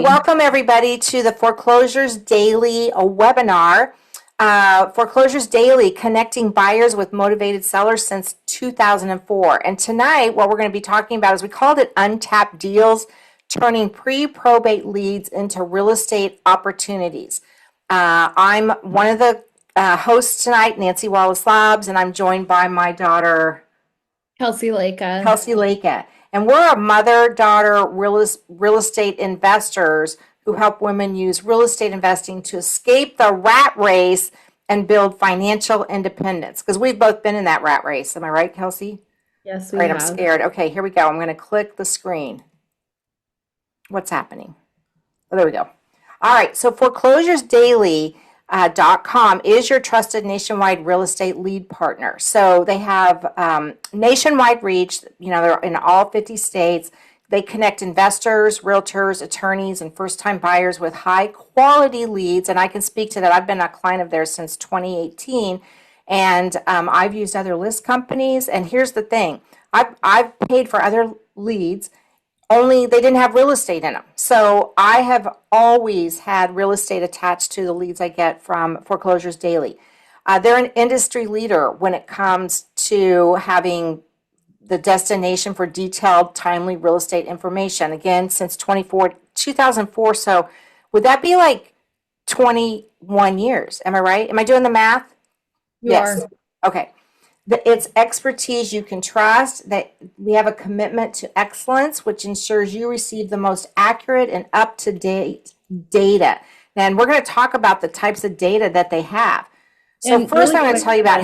welcome everybody to the Foreclosures Daily webinar. Foreclosures Daily, connecting buyers with motivated sellers since 2004. And tonight, what we're going to be talking about is we called it Untapped Deals, turning pre-probate leads into real estate opportunities. I'm one of the hosts tonight, Nancy Wallace-Laabs, and I'm joined by my daughter, Kelcie Leka. Kelcie Leka. And we're a mother-daughter real estate investors who help women use real estate investing to escape the rat race and build financial independence. Because we've both been in that rat race. Am I right, Kelcie? Yes, All we right, I'm have. scared. Okay, here we go. I'm going to click the screen. What's happening? Oh, there we go. All right, so foreclosuresdaily.com is your trusted nationwide real estate lead partner. So they have nationwide reach. You know, they're in all 50 states. They connect investors, realtors, attorneys, and first-time buyers with high-quality leads. And I can speak to that. I've been a client of theirs since 2018, and I've used other list companies. And here's the thing: I've paid for other leads, only they didn't have real estate in them. So I have always had real estate attached to the leads I get from Foreclosures Daily. They're an industry leader when it comes to having the destination for detailed, timely real estate information. Again, since 2004. So would that be like 21 years? Am I right? Am I doing the math? You Yes. are. Okay. It's expertise you can trust, that we have a commitment to excellence, which ensures you receive the most accurate and up-to-date data. And we're going to talk about the types of data that they have. So And first really I'm going to quick, tell you about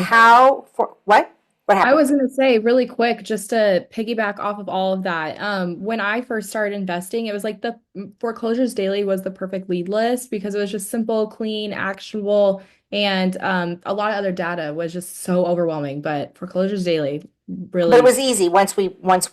what? What I happened? was going to say really quick, just to piggyback off of all of that. When I first started investing, it was like the Foreclosures Daily was the perfect lead list because it was just simple, clean, actionable, and a lot of other data was just so overwhelming. But Foreclosures Daily But it really, was easy once we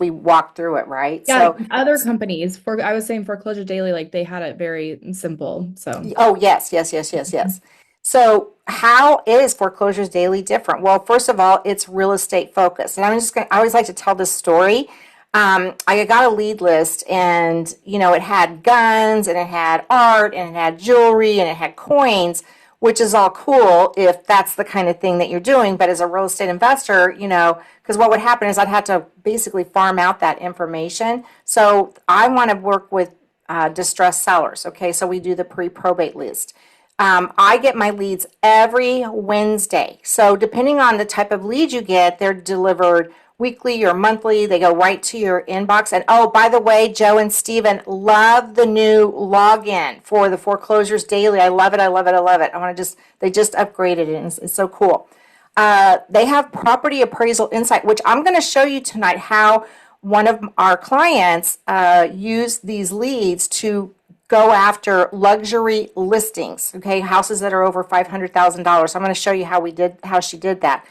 walked through it, right? yeah, So, other companies, for I was saying Foreclosure Daily, like they had it very simple. So. oh, yes, yes, yes, yes, yes. So, how is Foreclosures Daily different? Well, first of all, it's real estate focused. And I always like to tell this story. I got a lead list, and, it had guns, and it had art, and it had jewelry, and it had coins, which is all cool if that's the kind of thing that you're doing. But as a real estate investor, because what would happen is I'd have to basically farm out that information. So I want to work with distressed sellers. Okay, so we do the pre-probate list. I get my leads every Wednesday. So depending on the type of lead you get, they're delivered weekly or monthly. They go right to your inbox. And oh, by the way, Joe and Steven love the new login for the Foreclosures Daily. I love it. I love it. I love it. They just upgraded it, and it's so cool. They have property appraisal insight, which I'm going to show you tonight how one of our clients used these leads to go after luxury listings, okay, houses that are over $500,000. So I'm going to show you how she did that.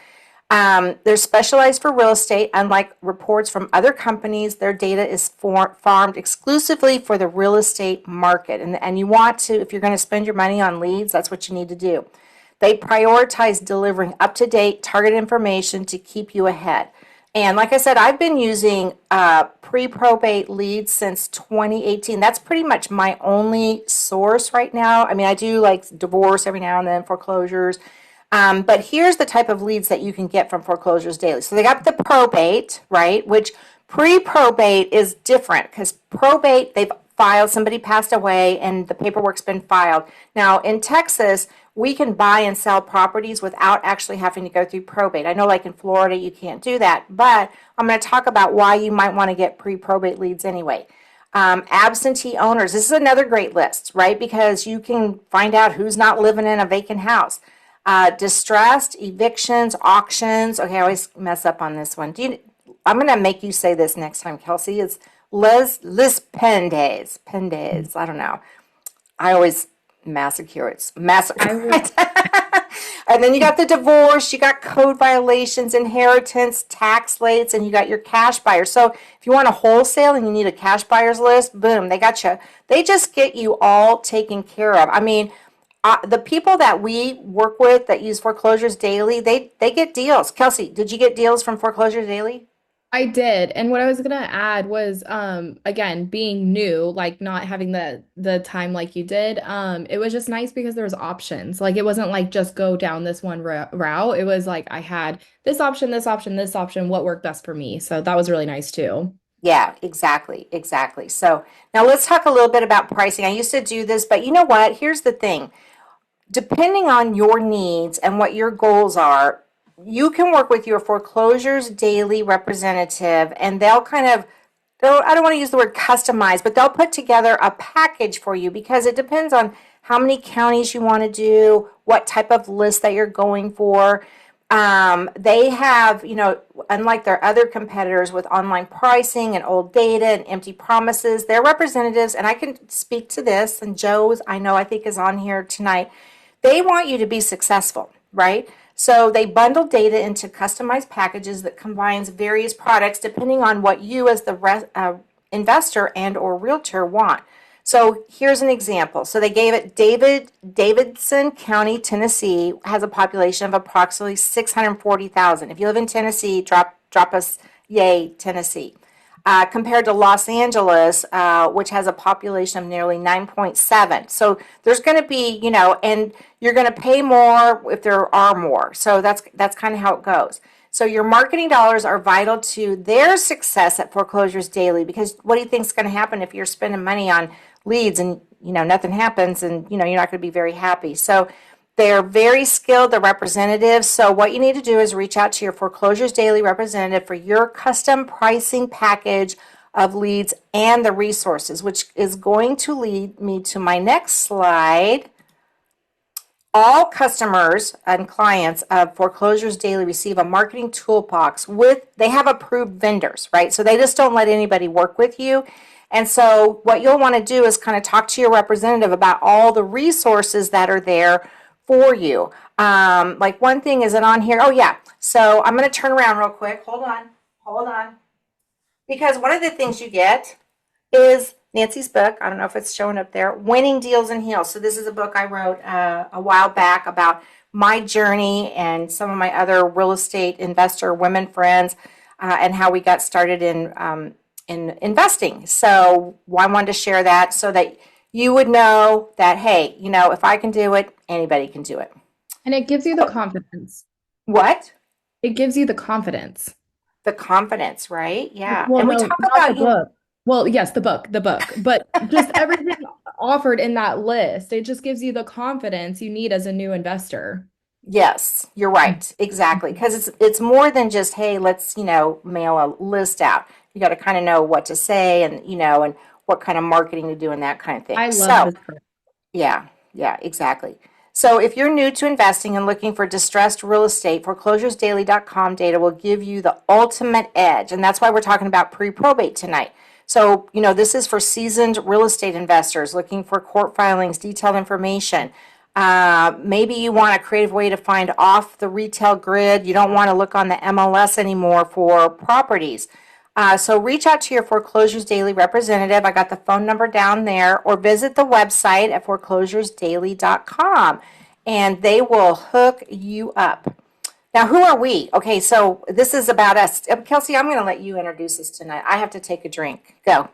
They're specialized for real estate. Unlike reports from other companies, their data is farmed exclusively for the real estate market. And you want to, if you're going to spend your money on leads, that's what you need to do. They prioritize delivering up-to-date target information to keep you ahead. And like I said, I've been using pre-probate leads since 2018. That's pretty much my only source right now. I mean, I do like divorce every now and then, foreclosures. But here's the type of leads that you can get from Foreclosures Daily. So they got the probate, right? Which pre-probate is different because probate, they've filed, somebody passed away, and the paperwork's been filed. Now, in Texas, we can buy and sell properties without actually having to go through probate. I know like in Florida, you can't do that, but I'm going to talk about why you might want to get pre-probate leads anyway. Absentee owners, this is another great list, right? Because you can find out who's not living in a vacant house. Distressed, evictions, auctions. Okay, I always mess up on this one. I'm going to make you say this next time, Kelcie. It's list pendes. Pendes. I don't know. I always massacre. It's I massacre. would And then you got the divorce, you got code violations, inheritance, tax lates, and you got your cash buyers. So if you want a wholesale and you need a cash buyers list, boom, they got you. They just get you all taken care of. I mean, the people that we work with that use Foreclosures Daily, they get deals. Kelcie, did you get deals from Foreclosures Daily? I did. And what I was gonna add was again, being new, like not having the time like you did, it was just nice because there was options. Like it wasn't like just go down this one route. It was like I had this option, this option, this option, what worked best for me. So that was really nice too. Yeah, exactly, exactly. So now let's talk a little bit about pricing. I used to do this, but you know what? Here's the thing. Depending on your needs and what your goals are, you can work with your foreclosures daily representative and I don't want to use the word customize, but they'll put together a package for you because it depends on how many counties you want to do, what type of list that you're going for. They have, unlike their other competitors with online pricing and old data and empty promises, their representatives, and I can speak to this, and Joe's, I think is on here tonight. They want you to be successful, right? So they bundle data into customized packages that combines various products depending on what you as the investor and or realtor want. So here's an example. So they gave it Davidson County, Tennessee has a population of approximately 640,000. If you live in Tennessee, drop us yay, Tennessee. Compared to Los Angeles, which has a population of nearly 9.7. So there's going to be, and you're going to pay more if there are more. So that's kind of how it goes. So your marketing dollars are vital to their success at Foreclosures Daily because what do you think is going to happen if you're spending money on leads and nothing happens and you're not going to be very happy. So they're very skilled, the representatives. So what you need to do is reach out to your Foreclosures Daily representative for your custom pricing package of leads and the resources, which is going to lead me to my next slide. All customers and clients of Foreclosures Daily receive a marketing toolbox they have approved vendors, right? So they just don't let anybody work with you. And so what you'll want to do is kind of talk to your representative about all the resources that are there for you. Like one thing isn't on here. Oh yeah. So I'm going to turn around real quick. Hold on. Because one of the things you get is Nancy's book. I don't know if it's showing up there. Winning Deals and Heals. So this is a book I wrote a while back about my journey and some of my other real estate investor women friends and how we got started in investing. So I wanted to share that so that you would know that, hey, if I can do it, anybody can do it. And it gives you the confidence. What? It gives you the confidence. The confidence, right? Yeah. Well, And we no, talk not the about, book. Well, yes, the book, but just everything offered in that list. It just gives you the confidence you need as a new investor. yes, you're right. Exactly. Because it's more than just, hey, let's, mail a list out. You got to kind of know what to say and what kind of marketing to do and that kind of thing. I love So this book. yeah, yeah, exactly. So if you're new to investing and looking for distressed real estate, foreclosuresdaily.com data will give you the ultimate edge. And that's why we're talking about pre-probate tonight. So, this is for seasoned real estate investors looking for court filings, detailed information. Maybe you want a creative way to find off the retail grid. You don't want to look on the MLS anymore for properties. So reach out to your Foreclosures Daily representative. I got the phone number down there, or visit the website at foreclosuresdaily.com and they will hook you up. Now, who are we? Okay, so this is about us. Kelcie, I'm going to let you introduce us tonight. I have to take a drink. Go.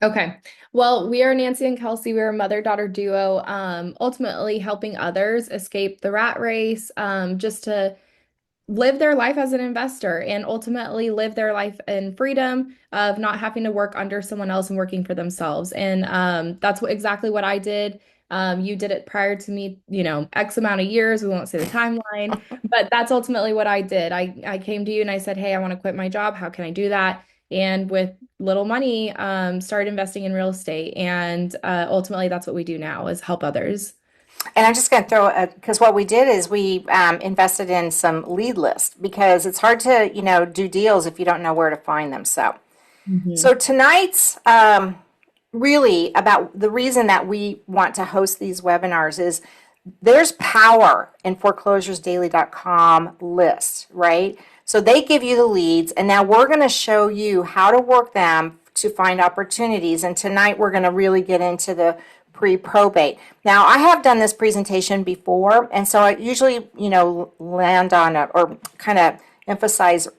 Okay. Well, we are Nancy and Kelcie. We're a mother-daughter duo, ultimately helping others escape the rat race, just to live their life as an investor and ultimately live their life in freedom of not having to work under someone else and working for themselves. And that's exactly what I did. You did it prior to me, X amount of years. We won't say the timeline, but that's ultimately what I did. I came to you and I said, hey, I want to quit my job. How can I do that? And with little money, started investing in real estate. And ultimately, that's what we do now is help others. And I'm just going to throw because what we did is we invested in some lead lists because it's hard to, do deals if you don't know where to find them. So Mhm. tonight's really about the reason that we want to host these webinars is there's power in foreclosuresdaily.com list, right? So they give you the leads, and now we're going to show you how to work them to find opportunities. And tonight we're going to really get into the pre-probate. Now, I have done this presentation before, and so I usually, land on or kind of emphasize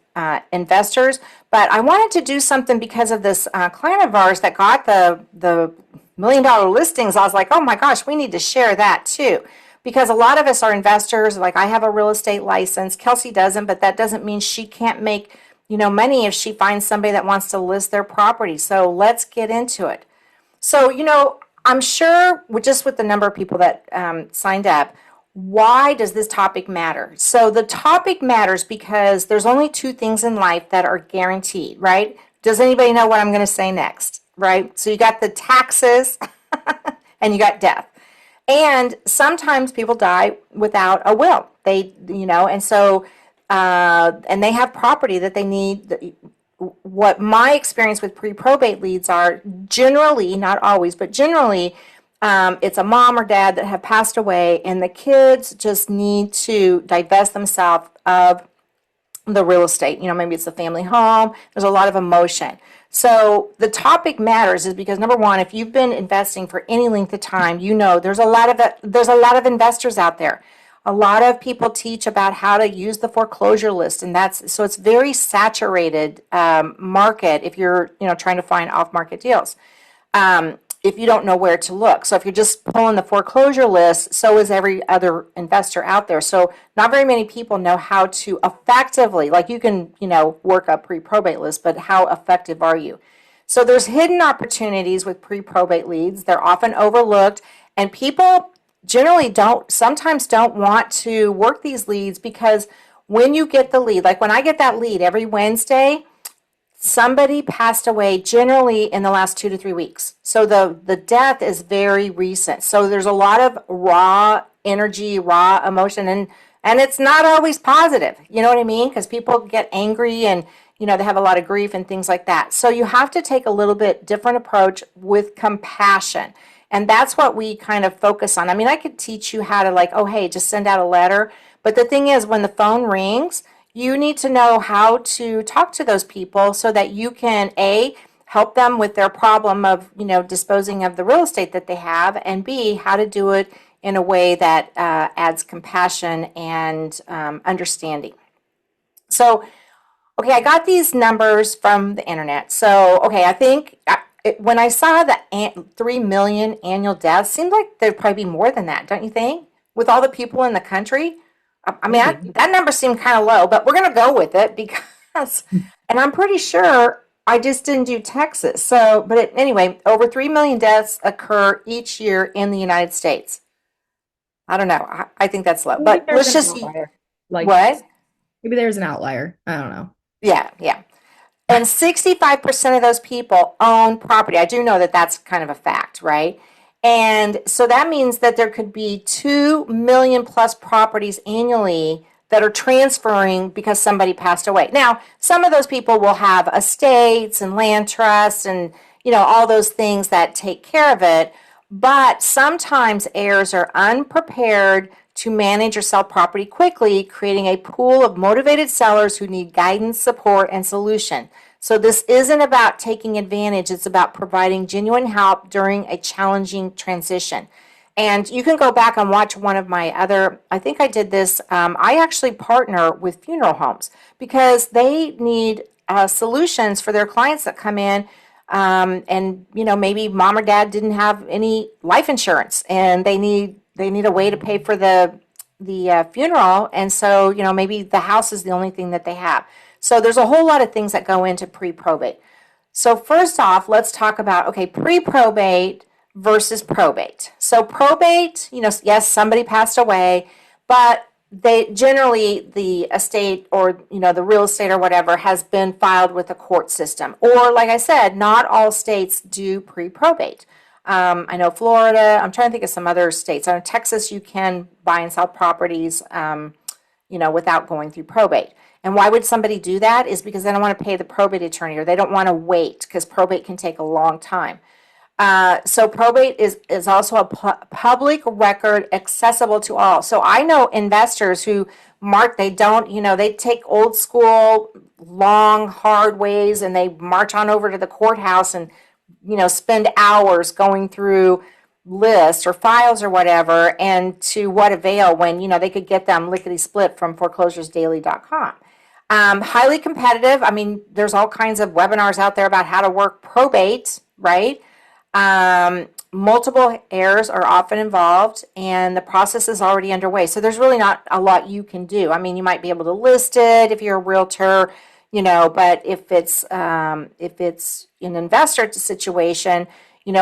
investors. But I wanted to do something because of this client of ours that got the $1 million listings. I was like, oh my gosh, we need to share that too. Because a lot of us are investors. Like I have a real estate license. Kelcie doesn't, but that doesn't mean she can't make, money if she finds somebody that wants to list their property. So let's get into it. So, I'm sure just with the number of people that signed up, why does this topic matter? So the topic matters because there's only two things in life that are guaranteed, right? Does anybody know what I'm going to say next, right? So you got the taxes and you got death. And sometimes people die without a will. And so, and they have property that they need. What my experience with pre-probate leads are generally, not always, but generally, it's a mom or dad that have passed away, and the kids just need to divest themselves of the real estate. Maybe it's a family home. There's a lot of emotion. So the topic matters is because number one, if you've been investing for any length of time, there's a lot of investors out there. A lot of people teach about how to use the foreclosure list, and it's very saturated market if you're trying to find off-market deals. If you don't know where to look. So if you're just pulling the foreclosure list, so is every other investor out there. So not very many people know how to effectively, like you can, work a pre-probate list, but how effective are you? So there's hidden opportunities with pre-probate leads. They're often overlooked, and people generally sometimes don't want to work these leads because when you get the lead, like when I get that lead every Wednesday, somebody passed away generally in the last 2 to 3 weeks. So the death is very recent. So there's a lot of raw energy, raw emotion, and it's not always positive. You know what I mean? Because people get angry and they have a lot of grief and things like that. So you have to take a little bit different approach with compassion. And that's what we kind of focus on. I mean, I could teach you how to just send out a letter. But the thing is, when the phone rings, you need to know how to talk to those people so that you can, A, help them with their problem of, disposing of the real estate that they have, and B, how to do it in a way that adds compassion and understanding. So, okay, I got these numbers from the internet. So, okay, I think when I saw the 3 million annual deaths, seemed like there'd probably be more than that, don't you think? With all the people in the country? I mean, that number seemed kind of low, but we're going to go with it because, and I'm pretty sure I just didn't do Texas. So, anyway, over 3 million deaths occur each year in the United States. I don't know. I think that's low, but let's just what? Maybe there's an outlier. I don't know. Yeah. And 65% of those people own property. I do know that that's kind of a fact, right? And so that means that there could be 2 million plus properties annually that are transferring because somebody passed away. Now, some of those people will have estates and land trusts and, all those things that take care of it. But sometimes heirs are unprepared to manage or sell property quickly, creating a pool of motivated sellers who need guidance, support, and solution. So this isn't about taking advantage. It's about providing genuine help during a challenging transition. And you can go back and watch one of my other, I think I did this, I actually partner with funeral homes because they need solutions for their clients that come in and, maybe mom or dad didn't have any life insurance and they need a way to pay for the funeral. And so, maybe the house is the only thing that they have. So there's a whole lot of things that go into pre-probate. So first off, let's talk about, pre-probate versus probate. So probate, yes, somebody passed away, but the estate or, the real estate or whatever has been filed with the court system. Or like I said, not all states do pre-probate. I know Florida, I'm trying to think of some other states. I know Texas, you can buy and sell properties, without going through probate. And why would somebody do that? Is because they don't want to pay the probate attorney or they don't want to wait because probate can take a long time. So probate is also a public record accessible to all. So I know investors who they take old school, long, hard ways and they march on over to the courthouse and, spend hours going through lists or files or whatever, and to what avail when, they could get them lickety split from foreclosuresdaily.com. Highly competitive. I mean, there's all kinds of webinars out there about how to work probate, right? Multiple heirs are often involved, and the process is already underway. So there's really not a lot you can do. I mean, you might be able to list it if you're a realtor, but if it's an investor situation,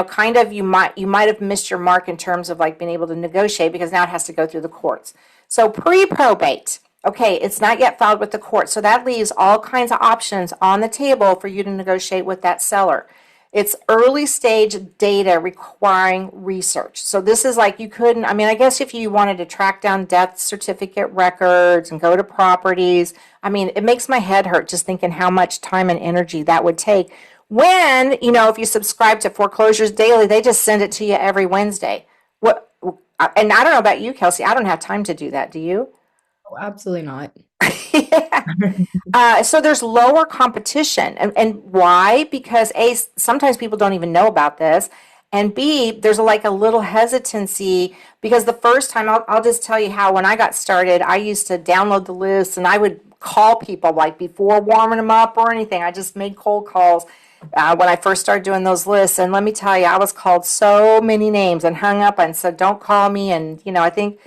kind of you might have missed your mark in terms of like being able to negotiate because now it has to go through the courts. So pre-probate. Okay, it's not yet filed with the court, so that leaves all kinds of options on the table for you to negotiate with that seller. It's early stage data requiring research. So this is like you couldn't, I mean, I guess if you wanted to track down death certificate records and go to properties, I mean, it makes my head hurt just thinking how much time and energy that would take. When, if you subscribe to Foreclosures Daily, they just send it to you every Wednesday. What, and I don't know about you, Kelcie, I don't have time to do that. Do you? Oh, absolutely not. Yeah. So there's lower competition. And why? Because A, sometimes people don't even know about this. And B, there's like a little hesitancy because the first time, I'll just tell you how when I got started, I used to download the list and I would call people like before warming them up or anything. I just made cold calls when I first started doing those lists. And let me tell you, I was called so many names and hung up and said, don't call me. And, I think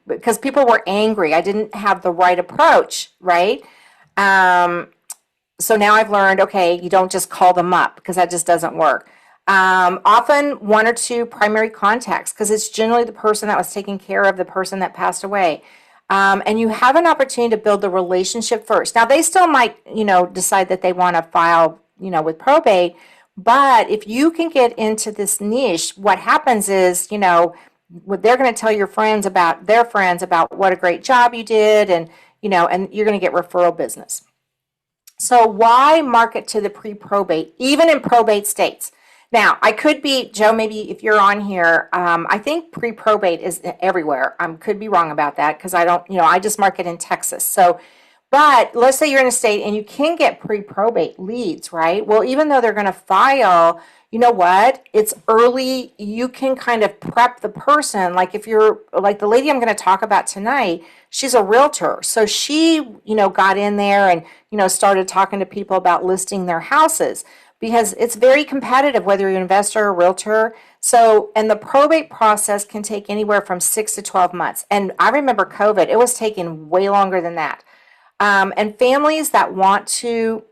because people were angry. I didn't have the right approach, right? So now I've learned, okay, you don't just call them up because that just doesn't work. Often one or two primary contacts because it's generally the person that was taking care of the person that passed away. And you have an opportunity to build the relationship first. Now they still might, decide that they want to file, with probate. But if you can get into this niche, what happens is, they're going to tell your friends about their friends about what a great job you did, and and you're going to get referral business. So why market to the pre-probate, even in probate states? Now, I could be, Joe, maybe if you're on here, I think pre-probate is everywhere. I could be wrong about that because I don't, I just market in Texas. So, but let's say you're in a state and you can get pre-probate leads, right? Well, even though they're going to file, you know what? It's early. You can kind of prep the person. Like if you're like the lady I'm going to talk about tonight, she's a realtor. So she, got in there and, started talking to people about listing their houses because it's very competitive, whether you're an investor or realtor. So, and the probate process can take anywhere from 6 to 12 months. And I remember COVID, it was taking way longer than that. And families that want to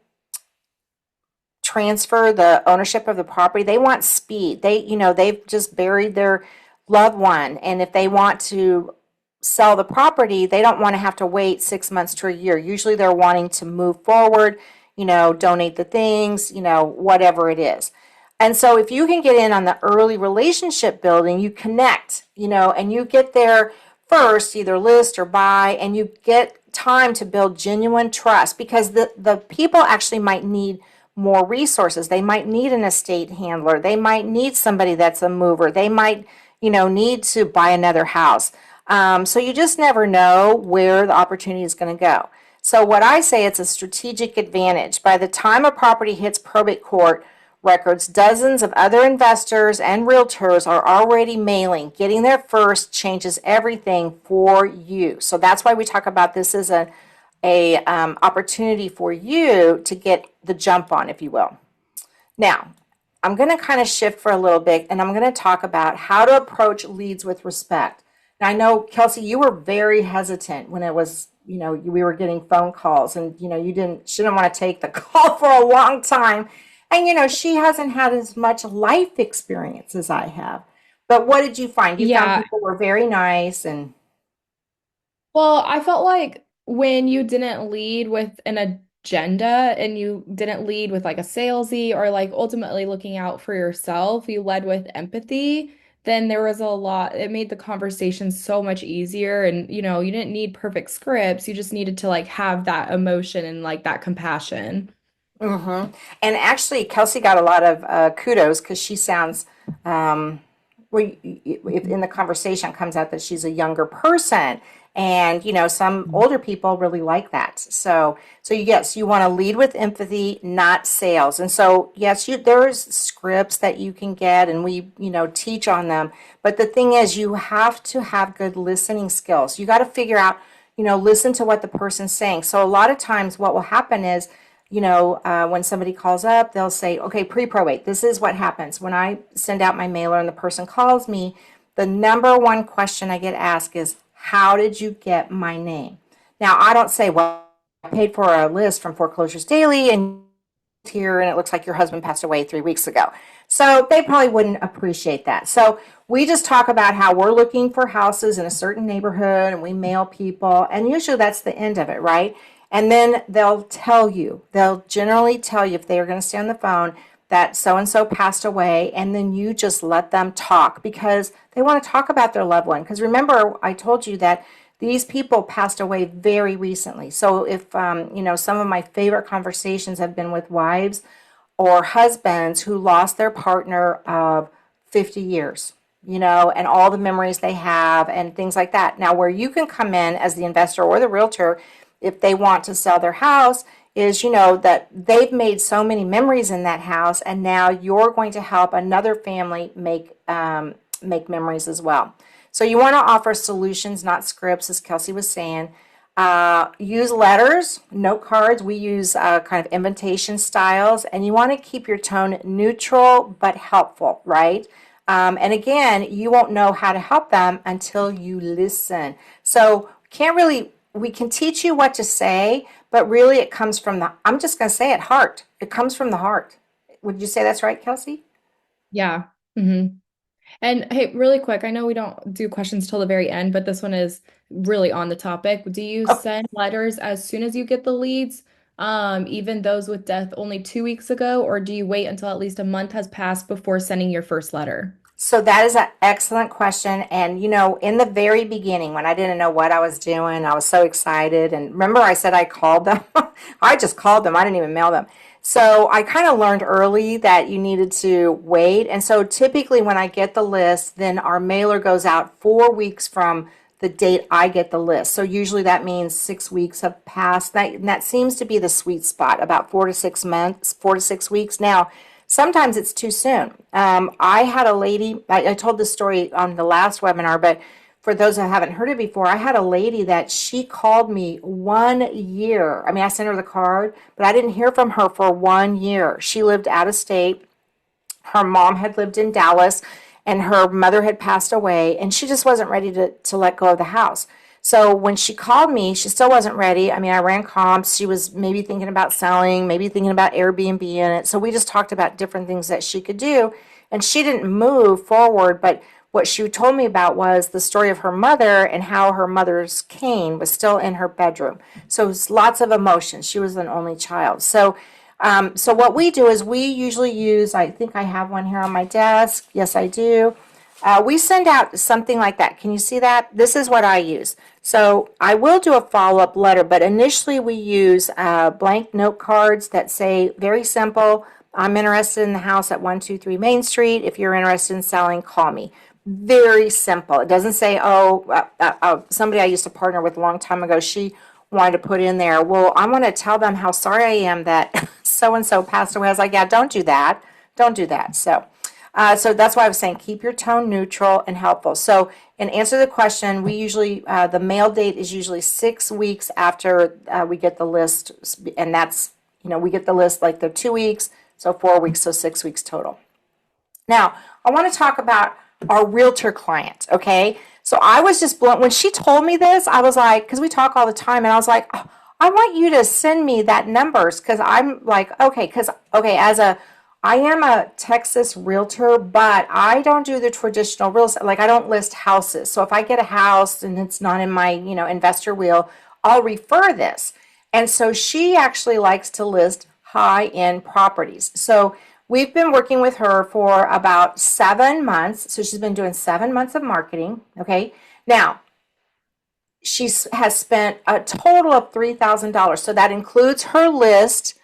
transfer the ownership of the property, they want speed. They've just buried their loved one. And if they want to sell the property, they don't want to have to wait 6 months to a year. Usually they're wanting to move forward, donate the things, whatever it is. And so if you can get in on the early relationship building, you connect, and you get there first, either list or buy, and you get time to build genuine trust because the people actually might need more resources. They might need an estate handler. They might need somebody that's a mover. They might, need to buy another house. So you just never know where the opportunity is going to go. So what I say, it's a strategic advantage. By the time a property hits probate court records, dozens of other investors and realtors are already mailing. Getting there first changes everything for you. So that's why we talk about this as a opportunity for you to get the jump on, if you will. Now, I'm going to kind of shift for a little bit, and I'm going to talk about how to approach leads with respect. Now, I know, Kelcie, you were very hesitant when it was, we were getting phone calls, and, she didn't want to take the call for a long time. And, she hasn't had as much life experience as I have. But what did you find? You found Yeah. people were very nice and... Well, I felt like when you didn't lead with an agenda and you didn't lead with like a salesy or like ultimately looking out for yourself, you led with empathy, then there was a lot, it made the conversation so much easier. And, you didn't need perfect scripts. You just needed to like have that emotion and like that compassion. Mm-hmm. And actually, Kelcie got a lot of kudos because she sounds, if in the conversation comes out that she's a younger person, and some older people really like that. So yes, you want to lead with empathy, not sales. And so yes, there's scripts that you can get, and we teach on them. But the thing is, you have to have good listening skills. You got to figure out listen to what the person's saying. So a lot of times what will happen is, when somebody calls up, they'll say, okay, pre-probate, this is what happens. When I send out my mailer and the person calls me, the number one question I get asked is, how did you get my name? Now, I don't say, well, I paid for a list from Foreclosures Daily and here and it looks like your husband passed away 3 weeks ago. So they probably wouldn't appreciate that. So we just talk about how we're looking for houses in a certain neighborhood and we mail people. And usually that's the end of it, right? And then they'll generally tell you if they are going to stay on the phone that so-and-so passed away, and then you just let them talk because they want to talk about their loved one. Because remember, I told you that these people passed away very recently. So if, some of my favorite conversations have been with wives or husbands who lost their partner of 50 years, and all the memories they have and things like that. Now, where you can come in as the investor or the realtor, if they want to sell their house, is that they've made so many memories in that house, and now you're going to help another family make memories as well. So you want to offer solutions, not scripts, as Kelcie was saying. Use letters, note cards. We use kind of invitation styles, and you want to keep your tone neutral but helpful, right? And again, you won't know how to help them until you listen. So we can teach you what to say, but really it comes from I'm just going to say it, heart. It comes from the heart. Would you say that's right, Kelcie? Yeah. hmm And hey, really quick, I know we don't do questions till the very end, but this one is really on the topic. Do you Oh, send letters as soon as you get the leads, even those with death only 2 weeks ago, or do you wait until at least a month has passed before sending your first letter? so that is an excellent question. And, in the very beginning, when I didn't know what I was doing, I was so excited. And remember, I said I called them? I just called them. I didn't even mail them. So I kind of learned early that you needed to wait. And so typically when I get the list, then our mailer goes out 4 weeks from the date I get the list. So usually that means 6 weeks have passed. That seems to be the sweet spot, about 4 to 6 months, 4 to 6 weeks. Now, sometimes it's too soon. I had a lady, I told this story on the last webinar, but for those that haven't heard it before, I had a lady that she called me 1 year. I mean, I sent her the card, but I didn't hear from her for 1 year. She lived out of state. Her mom had lived in Dallas and her mother had passed away, and she just wasn't ready to let go of the house. So when she called me, she still wasn't ready. I mean, I ran comps. She was maybe thinking about selling, maybe thinking about Airbnb in it. So we just talked about different things that she could do. And she didn't move forward, but what she told me about was the story of her mother and how her mother's cane was still in her bedroom. So it was lots of emotions. She was an only child. So what we do is we usually use, I think I have one here on my desk. Yes, I do. We send out something like that. Can you see that? This is what I use. So I will do a follow-up letter, but initially we use blank note cards that say, very simple, I'm interested in the house at 123 Main Street. If you're interested in selling, call me. Very simple. It doesn't say, somebody I used to partner with a long time ago, she wanted to put in there, well, I'm going to tell them how sorry I am that so-and-so passed away. I was like, yeah, don't do that. Don't do that. So that's why I was saying keep your tone neutral and helpful. So in answer to the question, we usually, the mail date is usually 6 weeks after we get the list. And that's, we get the list like they're 2 weeks, so 4 weeks, so 6 weeks total. Now, I want to talk about our realtor client, okay? So I was just blown. When she told me this, I was like, because we talk all the time, and I was like, oh, I want you to send me that numbers, because I'm like, okay, I am a Texas realtor, but I don't do the traditional real estate. Like I don't list houses. So if I get a house and it's not in my, investor wheel, I'll refer this. And so she actually likes to list high-end properties. So we've been working with her for about 7 months. So she's been doing 7 months of marketing. Okay. Now, she has spent a total of $3,000. So that includes her list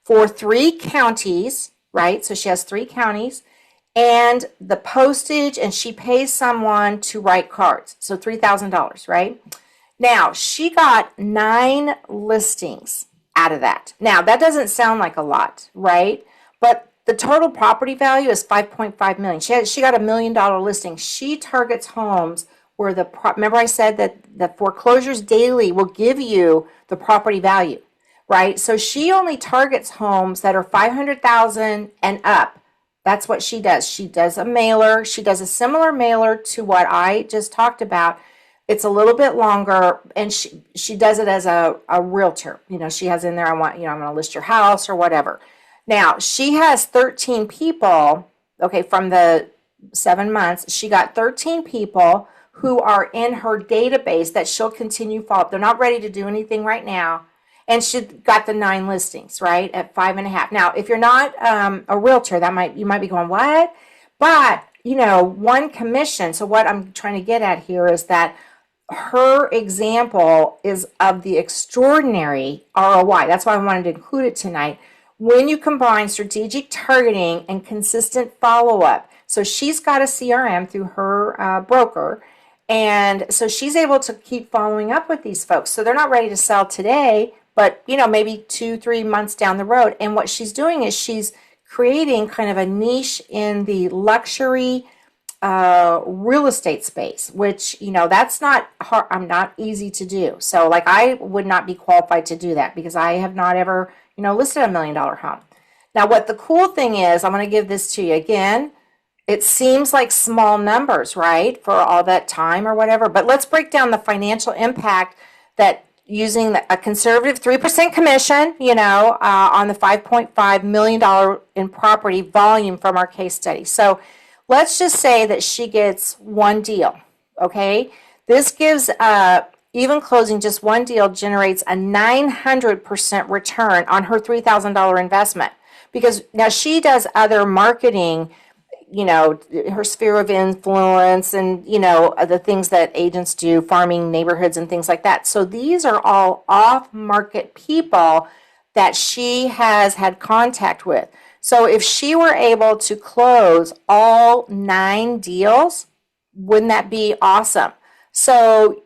for 3 counties, right? So she has 3 counties and the postage, and she pays someone to write cards. So $3,000, right? Now, she got 9 listings out of that. Now, that doesn't sound like a lot, right? But the total property value is $5.5 million. She got $1 million listing. She targets homes where remember I said that the Foreclosures Daily will give you the property value, right? So she only targets homes that are 500,000 and up. That's what she does. She does a mailer. She does a similar mailer to what I just talked about. It's a little bit longer, and she does it as a realtor. She has in there, I'm going to list your house or whatever. Now, she has 13 people, okay, from the 7 months, she got 13 people who are in her database that she'll continue follow up. They're not ready to do anything right now. And she got the 9 listings, right, at 5.5. Now, if you're not a realtor, you might be going, what? But, one commission. So what I'm trying to get at here is that her example is of the extraordinary ROI. That's why I wanted to include it tonight. When you combine strategic targeting and consistent follow-up. So she's got a CRM through her broker. And so she's able to keep following up with these folks. So they're not ready to sell today, but maybe 2-3 months down the road. And what she's doing is she's creating kind of a niche in the luxury real estate space, which that's not hard. I'm not easy to do. So like I would not be qualified to do that because I have not ever listed $1 million home. Now what the cool thing is, I'm going to give this to you again. It seems like small numbers, right, for all that time or whatever. But let's break down the financial impact that using a conservative 3% commission, on the $5.5 million in property volume from our case study. So let's just say that she gets one deal, okay? This gives, even closing just one deal generates a 900% return on her $3,000 investment. Because now she does other marketing, her sphere of influence and, the things that agents do, farming neighborhoods and things like that. So these are all off-market people that she has had contact with. So if she were able to close all 9 deals, wouldn't that be awesome? So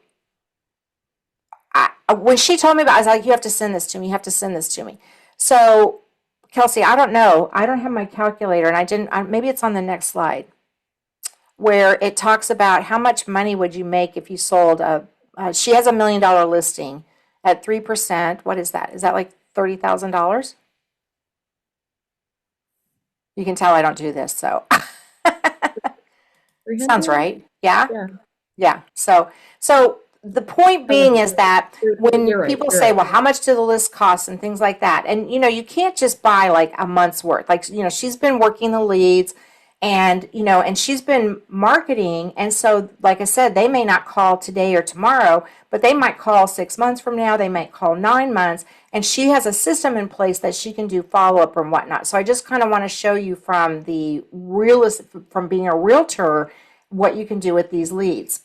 when she told me about it, I was like, you have to send this to me. You have to send this to me. So Kelcie, I don't know. I don't have my calculator, and maybe it's on the next slide, where it talks about how much money would you make if you sold she has $1 million listing at 3%. What is that? Is that like $30,000? You can tell I don't do this, so. Sounds right. Yeah? Yeah. Yeah. So the point being is that when people say, well, how much do the list cost and things like that, and you can't just buy like a month's worth. Like, she's been working the leads and and she's been marketing, and so like I said, they may not call today or tomorrow, but they might call 6 months from now, they might call 9 months, and she has a system in place that she can do follow-up and whatnot. So I just kind of want to show you from being a realtor what you can do with these leads.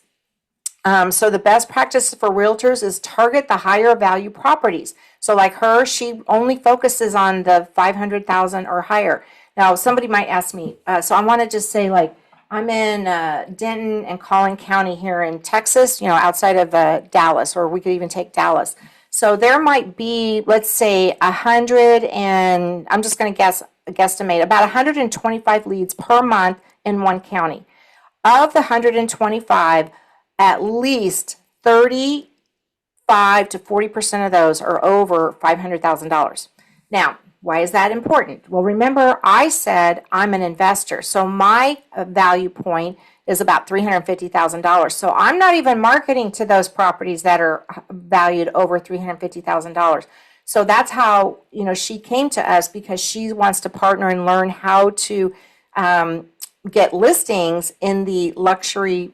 So the best practice for realtors is target the higher value properties. So like her, she only focuses on the 500,000 or higher. Now somebody might ask me, so I want to just say, like, I'm in Denton and Collin County here in Texas, outside of Dallas, or we could even take Dallas. So there might be, let's say, 100 and I'm just going to guesstimate about 125 leads per month in one county. Of the 125, at least 35 to 40% of those are over $500,000. Now, why is that important? Well, remember, I said I'm an investor, so my value point is about $350,000. So I'm not even marketing to those properties that are valued over $350,000. So that's how she came to us, because she wants to partner and learn how to get listings in the luxury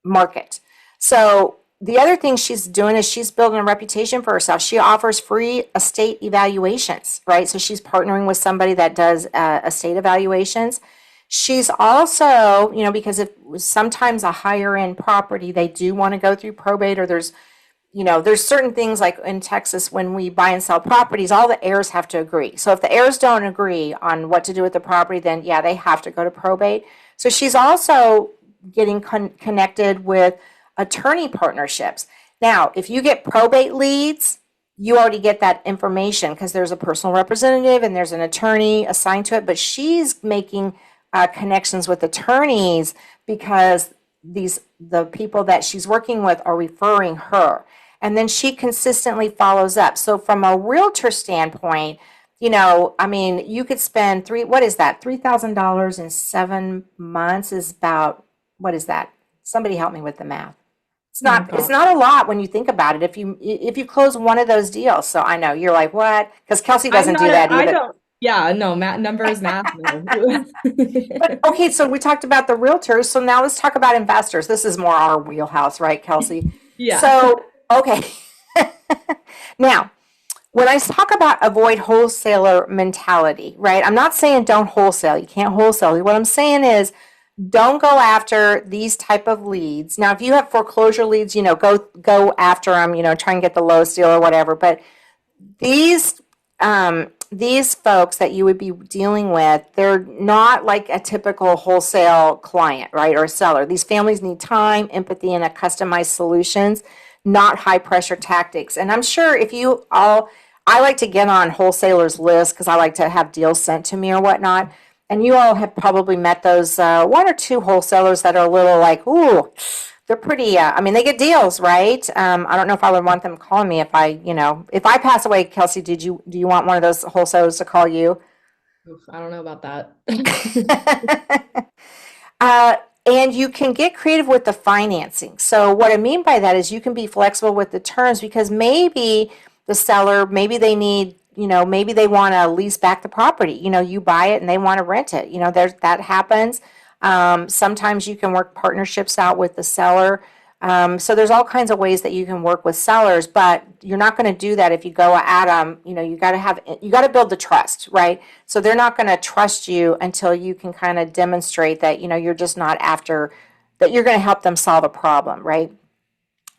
market. So the other thing she's doing is she's building a reputation for herself. She offers free estate evaluations, right? So she's partnering with somebody that does estate evaluations. She's also, because if sometimes a higher end property, they do want to go through probate, or there's certain things like in Texas, when we buy and sell properties, all the heirs have to agree. So if the heirs don't agree on what to do with the property, then yeah, they have to go to probate. So she's also getting connected with attorney partnerships. Now, if you get probate leads, you already get that information because there's a personal representative and there's an attorney assigned to it, but she's making connections with attorneys because the people that she's working with are referring her. And then she consistently follows up. So from a realtor standpoint, I mean, you could spend what is that? $3,000 in 7 months is about, what is that? Somebody help me with the math. Oh my It's God. not a lot when you think about it. If you close one of those deals. So I know you're like, what? Because Kelcie doesn't do that I either. don't, yeah, no, math, numbers, math, no. But okay, so we talked about the realtors. So now let's talk about investors. This is more our wheelhouse, right, Kelcie? Yeah. So, okay. Now, when I talk about avoid wholesaler mentality, right? I'm not saying don't wholesale. You can't wholesale. What I'm saying is don't go after these type of leads. Now, if you have foreclosure leads, go after them, try and get the lowest deal or whatever. But these these folks that you would be dealing with, they're not like a typical wholesale client, right, or a seller. These families need time, empathy, and a customized solutions, not high pressure tactics. And I'm sure if you all, I like to get on wholesalers lists because I like to have deals sent to me or whatnot. And you all have probably met those one or two wholesalers that are a little like, ooh, they're pretty, I mean, they get deals, right? I don't know if I would want them calling me if I pass away. Kelcie, do you want one of those wholesalers to call you? Oof, I don't know about that. Uh, and you can get creative with the financing. So what I mean by that is you can be flexible with the terms because maybe the seller, maybe they need, maybe they want to lease back the property. You buy it and they want to rent it. That happens. Sometimes you can work partnerships out with the seller. So there's all kinds of ways that you can work with sellers, but you're not going to do that if you go at them. You got to build the trust, right? So they're not going to trust you until you can kind of demonstrate that, you're just not after, that you're going to help them solve a problem, right?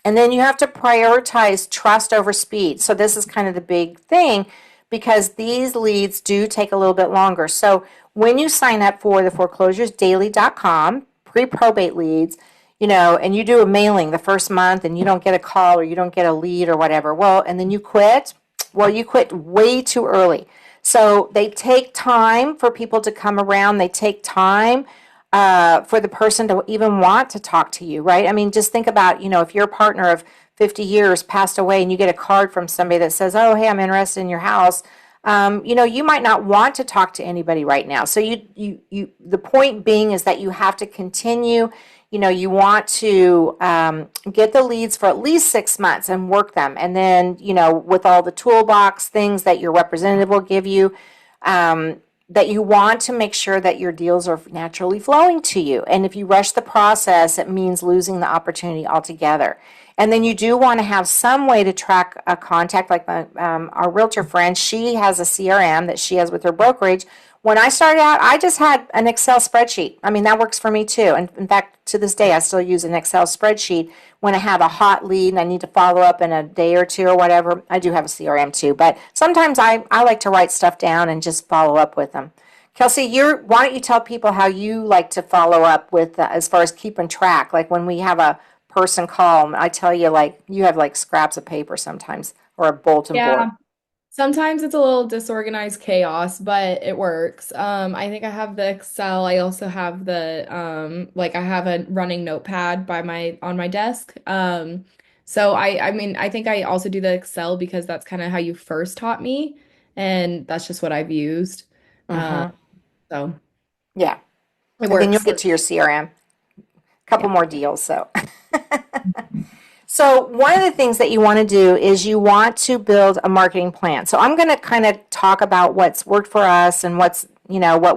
And then you have to prioritize trust over speed. So this is kind of the big thing because these leads do take a little bit longer. So when you sign up for the foreclosuresdaily.com pre-probate leads, and you do a mailing the first month and you don't get a call or you don't get a lead or whatever, well, and then you quit, well, you quit way too early. So they take time for people to come around. They take time for the person to even want to talk to you, right? I mean, just think about, if your partner of 50 years passed away and you get a card from somebody that says, oh, hey, I'm interested in your house. You might not want to talk to anybody right now. So the point being is that you have to continue. You want to get the leads for at least 6 months and work them. And then, with all the toolbox things that your representative will give you, that you want to make sure that your deals are naturally flowing to you. And if you rush the process, it means losing the opportunity altogether. And then you do want to have some way to track a contact, like our realtor friend. She has a CRM that she has with her brokerage. When I started out, I just had an Excel spreadsheet. I mean, that works for me too. And in fact, to this day, I still use an Excel spreadsheet. When I have a hot lead and I need to follow up in a day or two or whatever, I do have a CRM too. But sometimes I like to write stuff down and just follow up with them. Kelcie, why don't you tell people how you like to follow up with as far as keeping track? Like when we have a person call, I tell you, like you have like scraps of paper sometimes or a bulletin board. Yeah. Sometimes it's a little disorganized chaos, but it works. I think I have the Excel. I also have the like I have a running notepad by my on my desk. So I mean I think I also do the Excel because that's kind of how you first taught me, and that's just what I've used. Uh, Mm-hmm. so Yeah. it And then you'll works. get to your CRM. Couple Yeah. more deals. So one of the things that you want to do is you want to build a marketing plan. So I'm going to kind of talk about what's worked for us and what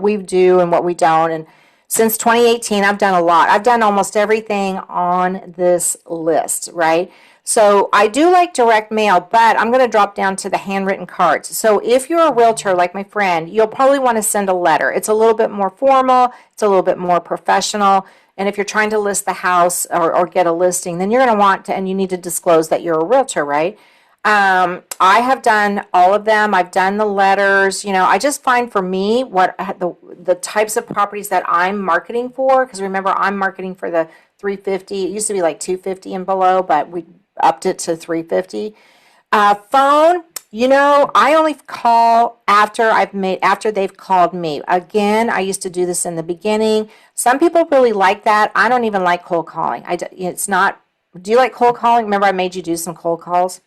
we do and what we don't. And since 2018, I've done a lot. I've done almost everything on this list, right? So I do like direct mail, but I'm going to drop down to the handwritten cards. So if you're a realtor like my friend, you'll probably want to send a letter. It's a little bit more formal. It's a little bit more professional. And if you're trying to list the house or get a listing, then you're going to want to, and you need to disclose that you're a realtor, right? I have done all of them. I've done the letters. I just find for me what the types of properties that I'm marketing for, because remember, I'm marketing for the 350. It used to be like 250 and below, but we upped it to 350. Phone, I only call after they've called me. Again, I used to do this in the beginning. Some people really like that. I don't even like cold calling. It's not. Do you like cold calling? Remember, I made you do some cold calls.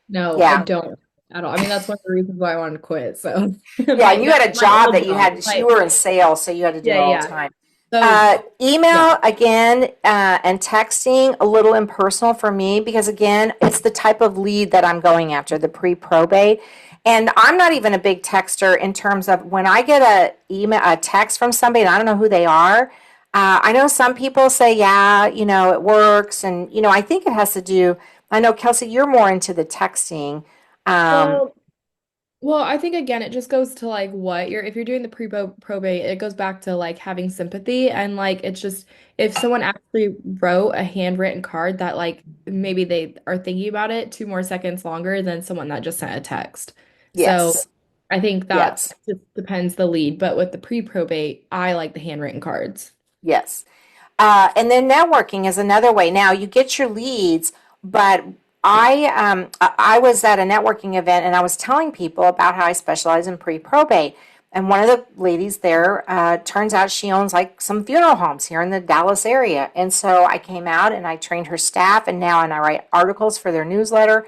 No, I Yeah, don't at all. I mean, that's one of the reasons why I wanted to quit. So yeah. And you had a my job old that job. you were in sales, so you had to do it Yeah, all the yeah. time. So yeah. Email again, and texting a little impersonal for me because again, it's the type of lead that I'm going after, the pre-probate. And I'm not even a big texter in terms of when I get a text from somebody and I don't know who they are. I know some people say, yeah, it works. And, I think it has to do, I know, Kelsey, you're more into the texting. Um, Well, I think again, it just goes to like what you're, if you're doing the pre-probate, it goes back to like having sympathy and like it's just if someone actually wrote a handwritten card that like maybe they are thinking about it 2 more seconds longer than someone that just sent a text. So yes, I think that yes. just depends the lead, but with the pre-probate, I like the handwritten cards. Yes. And then networking is another way. Now you get your leads, but I was at a networking event and I was telling people about how I specialize in pre-probate. And one of the ladies there, turns out she owns like some funeral homes here in the Dallas area. And so I came out and I trained her staff, and I write articles for their newsletter.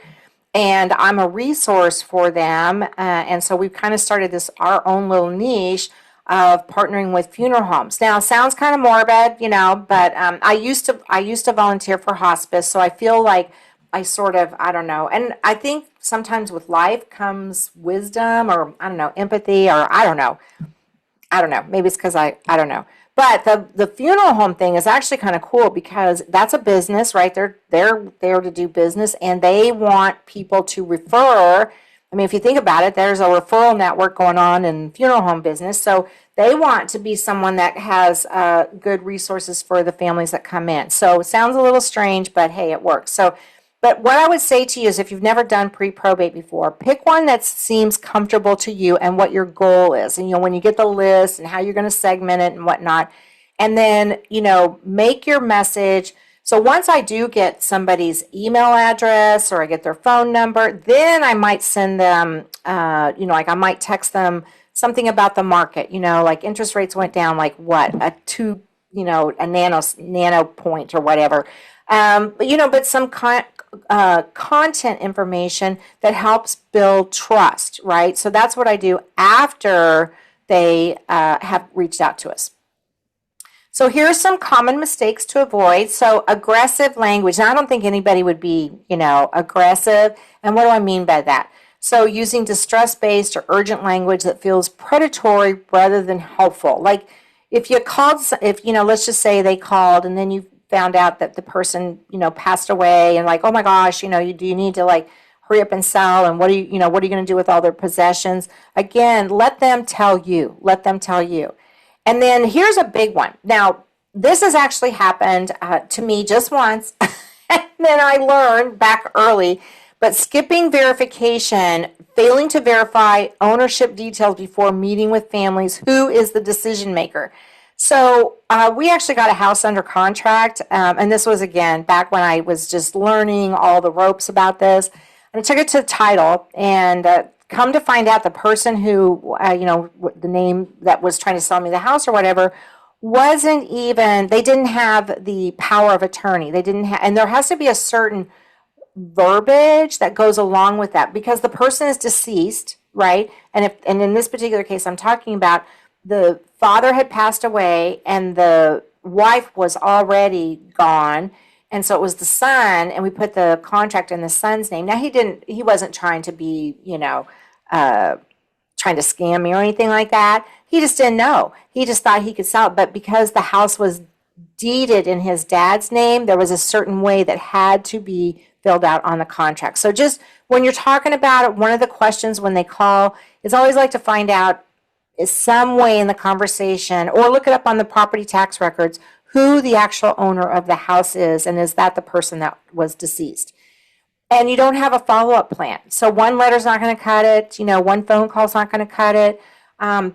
And I'm a resource for them. And so we've kind of started this our own little niche of partnering with funeral homes. Now, it sounds kind of morbid, but I used to volunteer for hospice, so I feel like I don't know. And I think sometimes with life comes wisdom, or I don't know, empathy, or I don't know. Maybe it's because I don't know. But the funeral home thing is actually kind of cool because that's a business, right? They're there to do business, and they want people to refer. I mean, if you think about it, there's a referral network going on in funeral home business. So they want to be someone that has good resources for the families that come in. So it sounds a little strange, but hey, it works. So but what I would say to you is if you've never done pre-probate before, pick one that seems comfortable to you and what your goal is. And when you get the list and how you're going to segment it and whatnot. And then, make your message. So once I do get somebody's email address or I get their phone number, then I might send them, like I might text them something about the market, like interest rates went down like what, a nano point or whatever. But some content information that helps build trust, right? So that's what I do after they have reached out to us. So here are some common mistakes to avoid. So aggressive language. Now, I don't think anybody would be, aggressive. And what do I mean by that? So using distress-based or urgent language that feels predatory rather than helpful. Like let's just say they called and then you found out that the person, passed away and like, oh my gosh, do you need to like hurry up and sell, and what are you going to do with all their possessions? Again, let them tell you. Let them tell you. And then here's a big one. Now, this has actually happened to me just once. And then I learned back early, but skipping verification, failing to verify ownership details before meeting with families, who is the decision maker? So we actually got a house under contract, and this was again back when I was just learning all the ropes about this. And I took it to title, and come to find out, the person who, the name that was trying to sell me the house or whatever, wasn't even. They didn't have the power of attorney. They didn't have, and there has to be a certain verbiage that goes along with that because the person is deceased, right? And in this particular case, I'm talking about the father had passed away and the wife was already gone. And so it was the son, and we put the contract in the son's name. Now he wasn't trying to be, trying to scam me or anything like that. He just didn't know. He just thought he could sell it. But because the house was deeded in his dad's name, there was a certain way that had to be filled out on the contract. So just when you're talking about it, one of the questions when they call is always like to find out is some way in the conversation, or look it up on the property tax records, who the actual owner of the house is, and is that the person that was deceased. And you don't have a follow-up plan. So one letter's not going to cut it. One phone call's not going to cut it.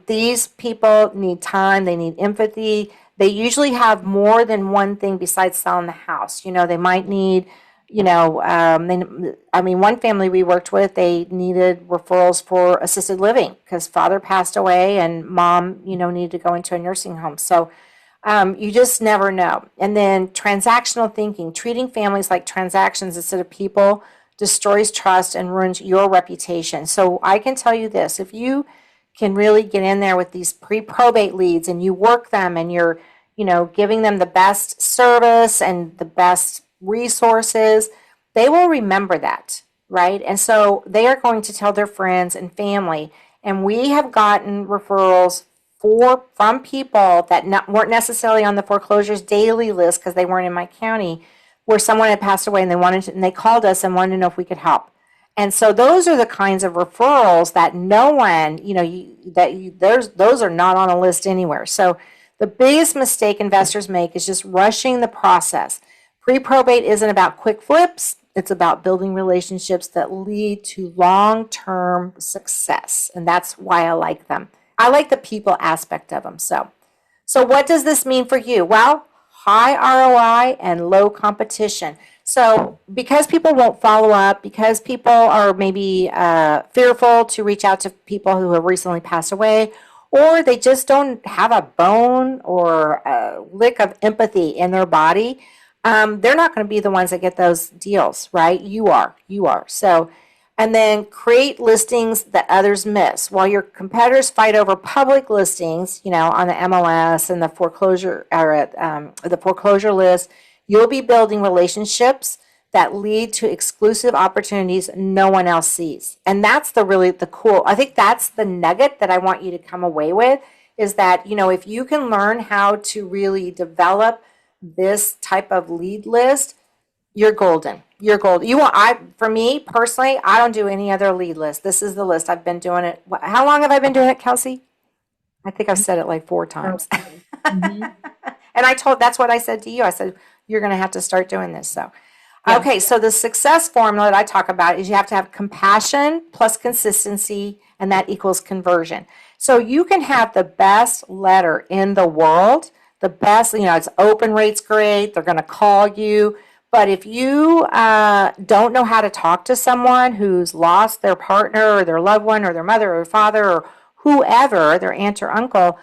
These people need time. They need empathy. They usually have more than one thing besides selling the house. They might need, I mean, one family we worked with, they needed referrals for assisted living because father passed away and mom, needed to go into a nursing home. So you just never know. And then transactional thinking, treating families like transactions instead of people, destroys trust and ruins your reputation. So I can tell you this, if you can really get in there with these pre-probate leads and you work them and you're, giving them the best service and the best resources, they will remember that, right? And so they are going to tell their friends and family. And we have gotten referrals from people that weren't necessarily on the Foreclosures Daily list because they weren't in my county, where someone had passed away and they called us and wanted to know if we could help. And so those are the kinds of referrals that no one, those are not on a list anywhere. So the biggest mistake investors make is just rushing the process. Pre-probate isn't about quick flips. It's about building relationships that lead to long-term success. And that's why I like them. I like the people aspect of them. So what does this mean for you? Well, high ROI and low competition. So because people won't follow up, because people are maybe fearful to reach out to people who have recently passed away, or they just don't have a bone or a lick of empathy in their body, they're not going to be the ones that get those deals, right? You are. So, and then create listings that others miss. While your competitors fight over public listings, on the MLS and the foreclosure or at the foreclosure list, you'll be building relationships that lead to exclusive opportunities no one else sees. And that's the cool, I think that's the nugget that I want you to come away with, is that, if you can learn how to really develop this type of lead list, you're golden. For me personally, I don't do any other lead list. This is the list. I've been doing it. How long have I been doing it, Kelcie? I think I've said it like 4 times. Mm-hmm. And that's what I said to you. I said, you're going to have to start doing this. So, Yeah. okay. So the success formula that I talk about is you have to have compassion plus consistency, and that equals conversion. So you can have the best letter in the world, the best, its open rate's great. They're going to call you. But if you don't know how to talk to someone who's lost their partner or their loved one or their mother or father or whoever, their aunt or uncle,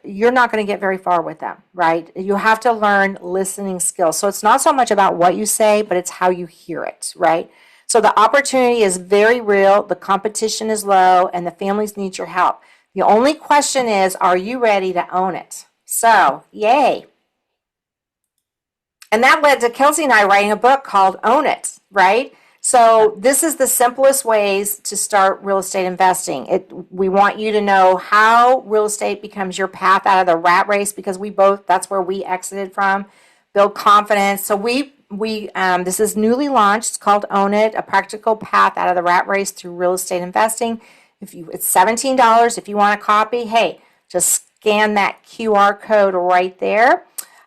you're not going to get very far with them, right? You have to learn listening skills. So it's not so much about what you say, but it's how you hear it, right? So the opportunity is very real, the competition is low, and the families need your help. The only question is, are you ready to own it? So, yay. And that led to Kelcie and I writing a book called Own It, right? So this is the simplest ways to start real estate investing. We want you to know how real estate becomes your path out of the rat race, because that's where we exited from. Build confidence. So this is newly launched. It's called Own It, a practical path out of the rat race through real estate investing. It's $17 if you want a copy. Hey, just scan that QR code right there,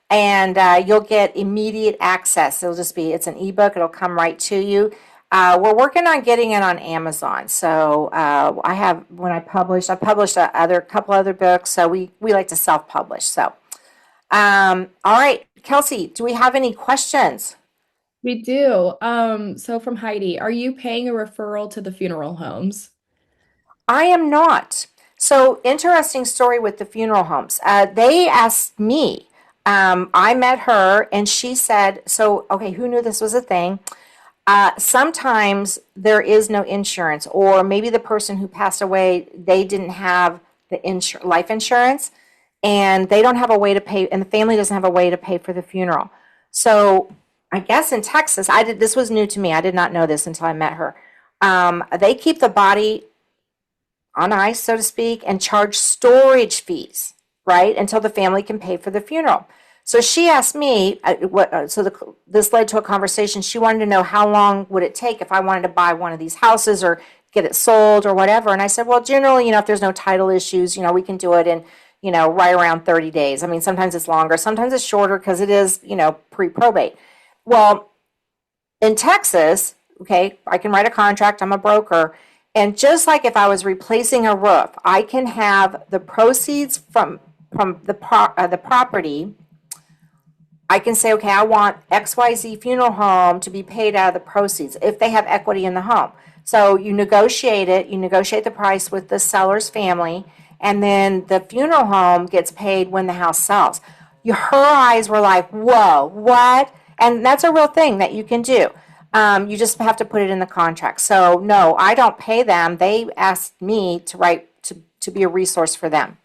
and you'll get immediate access. It's an ebook. It'll come right to you. We're working on getting it on Amazon. So I published a couple other books. So we like to self-publish. So, all right, Kelcie, do we have any questions? We do. So from Heidi, are you paying a referral to the funeral homes? I am not. So interesting story with the funeral homes. They asked me. I met her and she said, so, okay, who knew this was a thing? Sometimes there is no insurance, or maybe the person who passed away, they didn't have the life insurance, and they don't have a way to pay, and the family doesn't have a way to pay for the funeral. So I guess in Texas, this was new to me. I did not know this until I met her. They keep the body on ice, so to speak, and charge storage fees, right, until the family can pay for the funeral. So she asked me, this led to a conversation. She wanted to know how long would it take if I wanted to buy one of these houses or get it sold or whatever. And I said, well, generally, if there's no title issues, we can do it in, right around 30 days. I mean, sometimes it's longer, sometimes it's shorter because it is, pre-probate. Well, in Texas, okay, I can write a contract. I'm a broker. And just like if I was replacing a roof, I can have the proceeds from the property. I can say, okay, I want XYZ funeral home to be paid out of the proceeds if they have equity in the home. So you negotiate it, you negotiate the price with the seller's family, and then the funeral home gets paid when the house sells. Her eyes were like, whoa, what? And that's a real thing that you can do. You just have to put it in the contract. So, no, I don't pay them. They asked me to write to be a resource for them.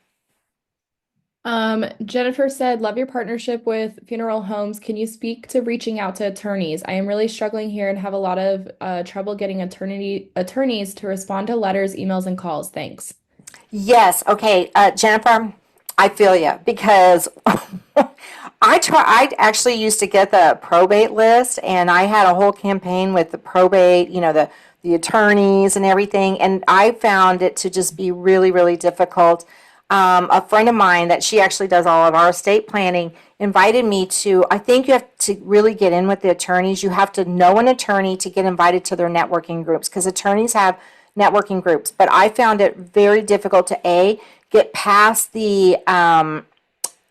Jennifer said, love your partnership with funeral homes. Can you speak to reaching out to attorneys? I am really struggling here and have a lot of trouble getting attorneys to respond to letters, emails, and calls. Thanks. Yes. Okay, Jennifer, I feel you because I actually used to get the probate list, and I had a whole campaign with the probate, the attorneys and everything, and I found it to just be really, really difficult. A friend of mine that she actually does all of our estate planning invited me to. I think you have to really get in with the attorneys. You have to know an attorney to get invited to their networking groups because attorneys have networking groups. But I found it very difficult to get past the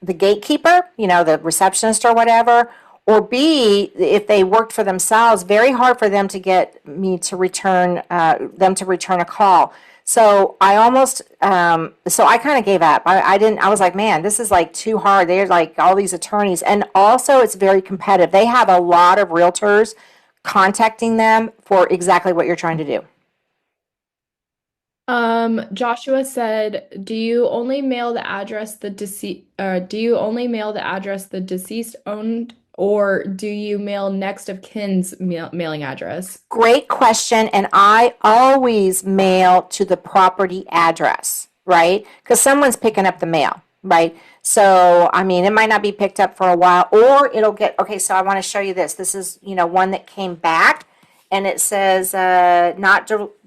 gatekeeper, the receptionist or whatever, or B, if they worked for themselves, very hard for them to get me to return them to return a call. So I kind of gave up. I didn't. I was like, man, this is like too hard. They're like all these attorneys, and also it's very competitive. They have a lot of realtors contacting them for exactly what you're trying to do. Joshua said, do you only mail the address the deceased owned, or do you mail next of kin's mailing address? Great question, and I always mail to the property address, right? Because someone's picking up the mail, right? So, I mean, it might not be picked up for a while, or it'll get, okay, so I want to show you this. This is, one that came back, and it says,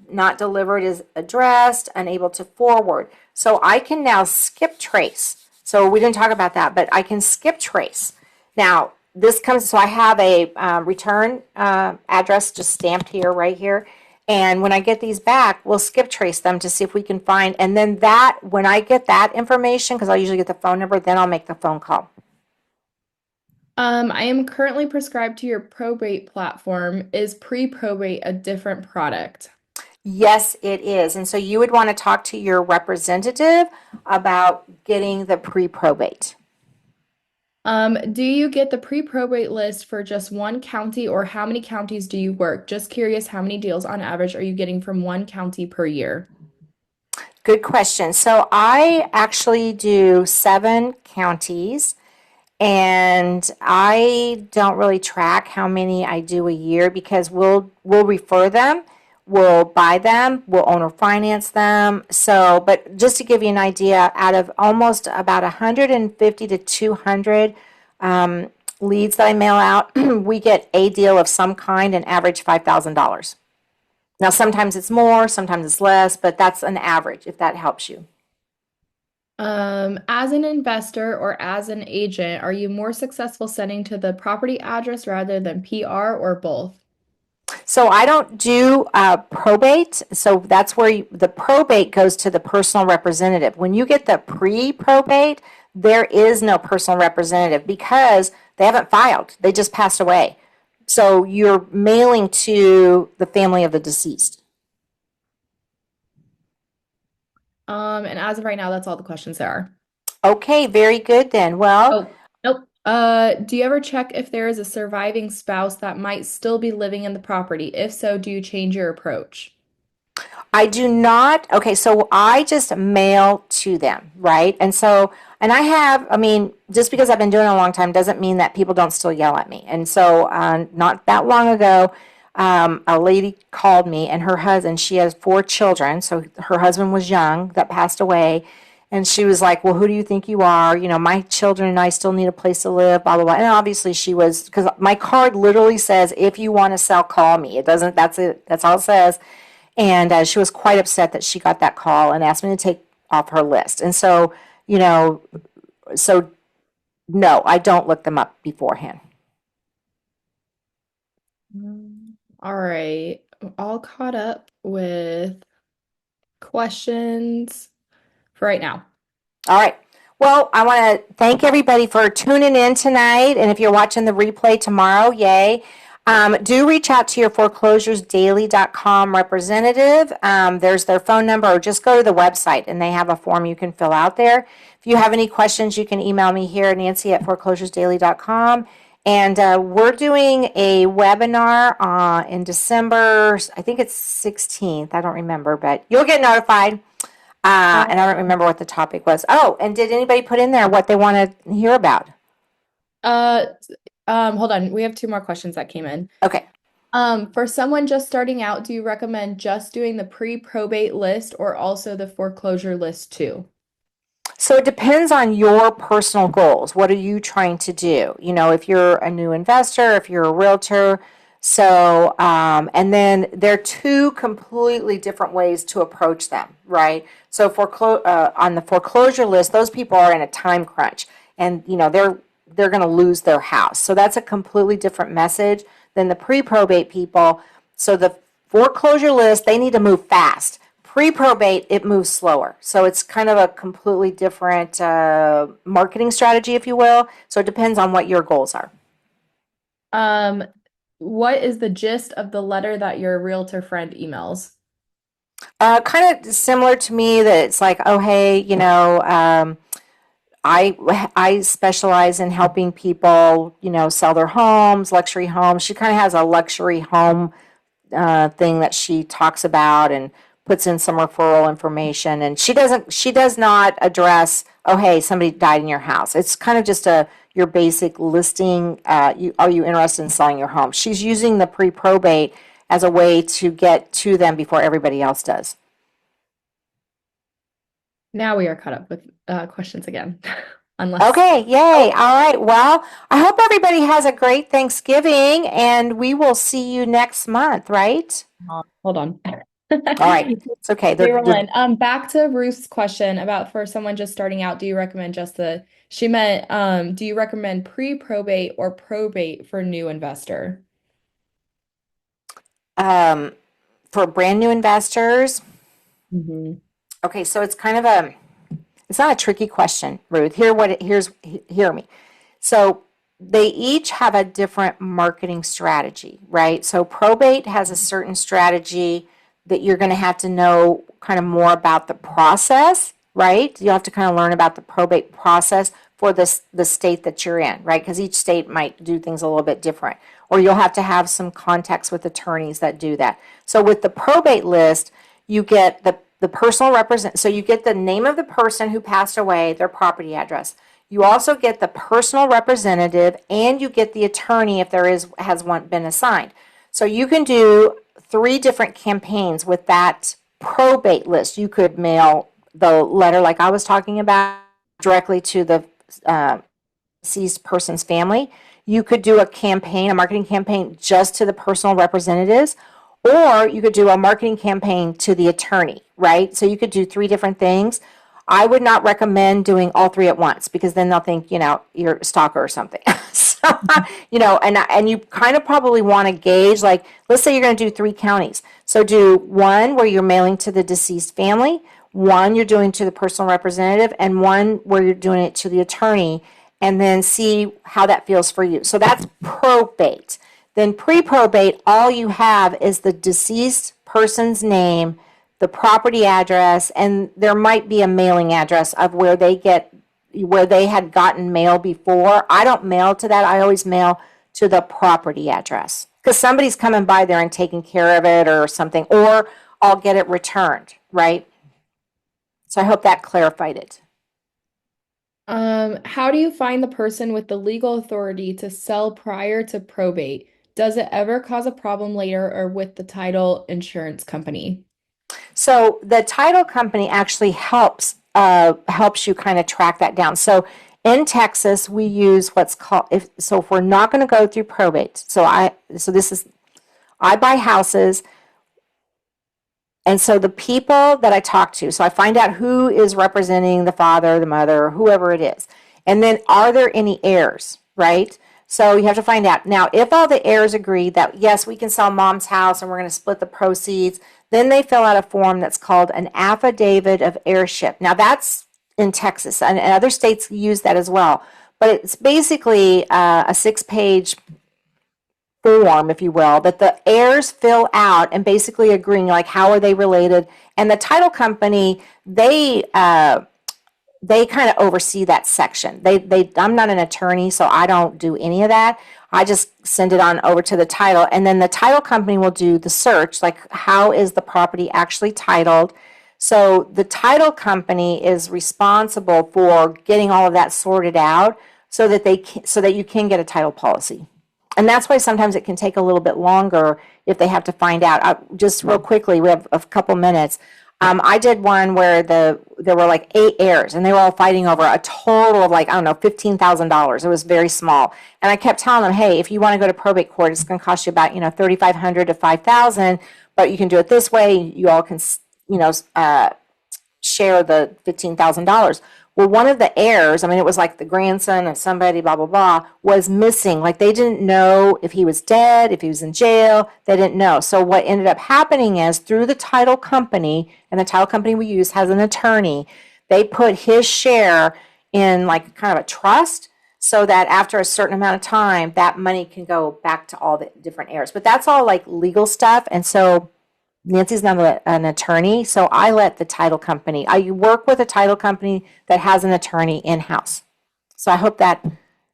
not delivered is addressed, unable to forward. So I can now skip trace. So we didn't talk about that, but I can skip trace. Now, so I have a return address just stamped here, right here. And when I get these back, we'll skip trace them to see if we can find, and then when I get that information, because I'll usually get the phone number, then I'll make the phone call. I am currently prescribed to your probate platform. Is pre-probate a different product? Yes, it is. And so you would want to talk to your representative about getting the pre-probate. Do you get the pre-probate list for just one county, or how many counties do you work? Just curious, how many deals on average are you getting from one county per year? Good question. So I actually do 7 counties, and I don't really track how many I do a year because we'll refer them, we'll buy them, we'll owner finance them. So, but just to give you an idea, out of almost about 150 to 200 leads that I mail out, we get a deal of some kind and average $5,000. Now, sometimes it's more, sometimes it's less, but that's an average if that helps you. As an investor or as an agent, are you more successful sending to the property address rather than PR, or both? So I don't do probate. So that's where the probate goes to the personal representative. When you get the pre-probate, there is no personal representative because they haven't filed. They just passed away. So you're mailing to the family of the deceased. And as of right now, that's all the questions there are. Okay, very good then. Well, Oh, nope. Do you ever check if there is a surviving spouse that might still be living in the property? If so, do you change your approach? I do not. Okay, so I just mail to them, right? And I mean, just because I've been doing it a long time doesn't mean that people don't still yell at me. And so, not that long ago, a lady called me, and her husband, she has 4 children. So her husband was young, that passed away. And she was like, well, who do you think you are? My children and I still need a place to live, blah, blah, blah. And obviously she was, because my card literally says, if you want to sell, call me. It doesn't, that's it. That's all it says. And she was quite upset that she got that call and asked me to take off her list. And so, you know, so no, I don't look them up beforehand. All right. All caught up with questions for right now. All right. Well, I want to thank everybody for tuning in tonight. And if you're watching the replay tomorrow, yay. Do reach out to your foreclosuresdaily.com representative. There's their phone number, or just go to the website and they have a form you can fill out there. If you have any questions, you can email me here, Nancy at foreclosuresdaily.com. And we're doing a webinar in December, I think it's 16th. I don't remember, but you'll get notified. And I don't remember what the topic was. Oh, and did anybody put in there what they want to hear about? Uh, Hold on. We have two more questions that came in. Okay. For someone just starting out, do you recommend just doing the pre-probate list or also the foreclosure list too? So it depends on your personal goals. What are you trying to do? You know, if you're a new investor, if you're a realtor. So, and then there are two completely different ways to approach them, right? So on the foreclosure list, those people are in a time crunch, and you know they're going to lose their house. So that's a completely different message than the pre-probate people. So the foreclosure list, they need to move fast. Pre-probate, it moves slower. So it's kind of a completely different marketing strategy, if you will. So it depends on what your goals are. Um, what is the gist of the letter that your realtor friend emails? Kind of similar to me, that it's like, oh, hey, you know, I specialize in helping people, you know, sell their homes, luxury homes. She kind of has a luxury home thing that she talks about and puts in some referral information. And she does not address, oh, hey, somebody died in your house. It's kind of just your basic listing. Are you interested in selling your home? She's using the pre-probate as a way to get to them before everybody else does. Now we are caught up with questions again. Unless Okay, yay. All right. Well, I hope everybody has a great Thanksgiving, and we will see you next month, right? hold on. All right. It's okay. Back to Ruth's question about for someone just starting out, do you recommend she meant, do you recommend pre-probate or probate for new investor? For brand new investors. Mhm. Okay, so it's kind of it's not a tricky question, Ruth. Hear me. So they each have a different marketing strategy, right? So probate has a certain strategy that you're going to have to know kind of more about the process, right? You'll have to kind of learn about the probate process for the state that you're in, right? Because each state might do things a little bit different. Or you'll have to have some contacts with attorneys that do that. So with the probate list, you get the personal represent. So you get the name of the person who passed away, their property address. You also get the personal representative, and you get the attorney if has one been assigned. So you can do 3 different campaigns with that probate list. You could mail the letter, like I was talking about, directly to the deceased person's family. You could do a marketing campaign just to the personal representatives, or you could do a marketing campaign to the attorney, right? So you could do 3 different things. I would not recommend doing all 3 at once, because then they'll think, you know, you're a stalker or something. So, you know, and you kind of probably want to gauge, like, let's say you're going to do 3 counties. So do 1 where you're mailing to the deceased family, 1 you're doing to the personal representative, and 1 where you're doing it to the attorney, and then see how that feels for you. So that's probate. Then pre-probate, all you have is the deceased person's name, the property address, and there might be a mailing address of where they had gotten mail before. I don't mail to that. I always mail to the property address, because somebody's coming by there and taking care of it or something, or I'll get it returned, right? So I hope that clarified it. How do you find the person with the legal authority to sell prior to probate? Does it ever cause a problem later or with the title insurance company? So the title company actually helps you kind of track that down. So in Texas, we use what's called, if we're not going to go through probate. I buy houses, and so the people that I talk to, so I find out who is representing the father, the mother, or whoever it is. And then are there any heirs, right? So you have to find out. Now, if all the heirs agree that, yes, we can sell mom's house and we're going to split the proceeds, then they fill out a form that's called an affidavit of heirship. Now, that's in Texas, and other states use that as well. But it's basically a 6-page form, if you will, that the heirs fill out and basically agreeing like how are they related. And the title company, they kind of oversee that section. I'm not an attorney, so I don't do any of that. I just send it on over to the title, and then the title company will do the search, like how is the property actually titled. So the title company is responsible for getting all of that sorted out so that so that you can get a title policy. And that's why sometimes it can take a little bit longer if they have to find out. Just real quickly, we have a couple minutes. I did one where there were like 8 heirs, and they were all fighting over a total of like, I don't know, $15,000. It was very small. And I kept telling them, hey, if you want to go to probate court, it's going to cost you about, $3,500 to $5,000, but you can do it this way. You all can, share the $15,000. Well, one of the heirs, I mean, it was like the grandson of somebody, blah, blah, blah, was missing. Like they didn't know if he was dead, if he was in jail. They didn't know. So what ended up happening is through the title company, and the title company we use has an attorney, they put his share in like kind of a trust so that after a certain amount of time, that money can go back to all the different heirs. But that's all like legal stuff. And so Nancy's not an attorney, so I let the title company, I work with a title company that has an attorney in-house. So I hope that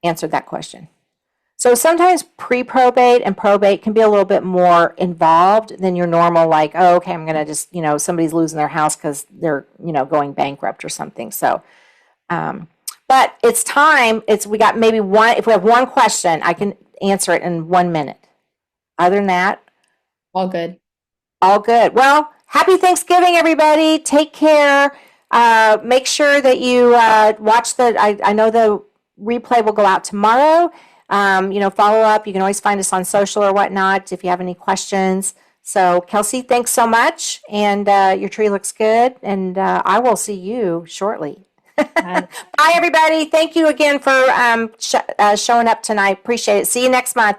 answered that question. So sometimes pre-probate and probate can be a little bit more involved than your normal, like, oh, okay, I'm going to just, somebody's losing their house because they're, going bankrupt or something. So, but it's time, we got maybe one, if we have one question, I can answer it in 1 minute. Other than that, All good. all good. Well, happy Thanksgiving, everybody. Take care. Make sure that you watch I know the replay will go out tomorrow. Follow up. You can always find us on social or whatnot if you have any questions. So, Kelcie, thanks so much. And your tree looks good. And I will see you shortly. Bye, everybody. Thank you again for showing up tonight. Appreciate it. See you next month.